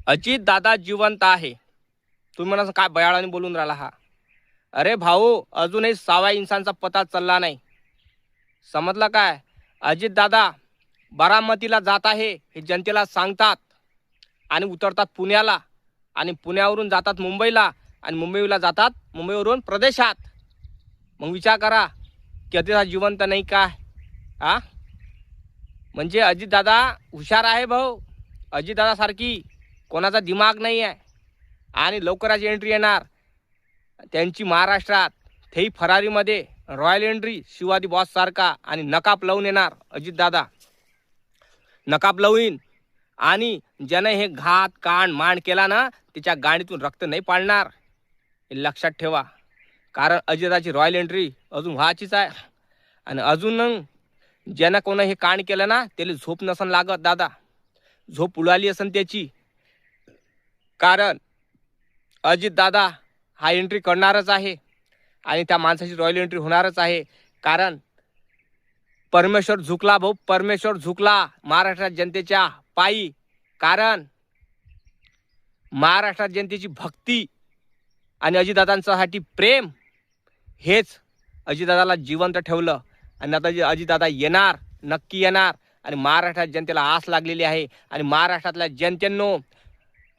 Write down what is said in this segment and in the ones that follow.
अजित दादा जिवंत आहे. तुम्ही म्हणा काय बयाळाने बोलून राहिला हा. अरे भाऊ, अजूनही 6व्या इंचांचा पता चालला नाही. समजलं काय? अजित दादा बारामतीला जात आहे हे जनतेला सांगतात आणि उतरतात पुण्याला आणि पुण्यावरून जातात मुंबईला आणि मुंबईला जातात मुंबईवरून प्रदेशात. मग विचार करा की अजित जिवंत नाही काय? हा, म्हणजे अजित दादा हुशार आहे भाऊ. अजित दादा सारखी कोणाचा दिमाग नाही आहे आणि लवकरच एंट्री येणार त्यांची महाराष्ट्रात, तेही फरारीमध्ये रॉयल एंट्री शिवाजी बॉस सारखा आणि नकाप लावून येणार अजित दादा. नकाप लावून आणि ज्याने हे घात कांड मांड केला ना त्याच्या गाडीतून रक्त नाही पाळणार, हे लक्षात ठेवा. कारण अजिताची रॉयल एंट्री अजून व्हायचीच आहे आणि अजून ज्यानं कोणा हे कांड केलं ना त्याला झोप नसन लागत दादा. झोप उडाली असन त्याची. कारण अजित दादा हा एंट्री करणारच आहे आणि त्या माणसाची रॉयल एंट्री होणारच आहे. कारण परमेश्वर झुकला भाऊ, परमेश्वर झुकला महाराष्ट्रात जनतेच्या पायी. कारण महाराष्ट्रात जनतेची भक्ती आणि अजितदादांसाठी प्रेम हेच अजितदादाला जिवंत ठेवलं. आणि आता जे अजितदादा येणार, नक्की येणार आणि महाराष्ट्रात जनतेला आस लागलेली आहे. आणि महाराष्ट्रातल्या जनतेंनो,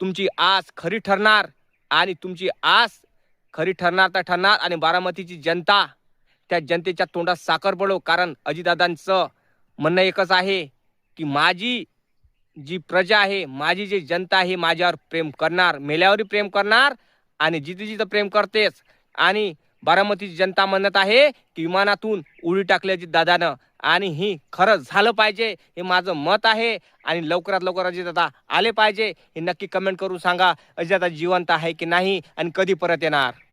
तुमची आस खरी ठरणार आणि तुमची आस खरी ठरणार तर ठरणार. आणि बारामतीची जनता, त्या जनतेच्या तोंडात साखर पडो. कारण अजितदादांचं म्हणणं एकच आहे की माझी जी प्रजा आहे, माझी जी जनता आहे माझ्यावर प्रेम करणार, मेल्यावरही प्रेम करणार आणि जिथे जिथं प्रेम करतेच. आणि बारामतीची जनता म्हणत आहे की विमानातून उडी टाकली अजितदादानं आणि ही खरंच झालं पाहिजे, हे माझं मत आहे. आणि लवकरात लवकर अजितदादा आले पाहिजे. हे नक्की कमेंट करून सांगा, अजितदादा जिवंत आहे की नाही आणि कधी परत येणार.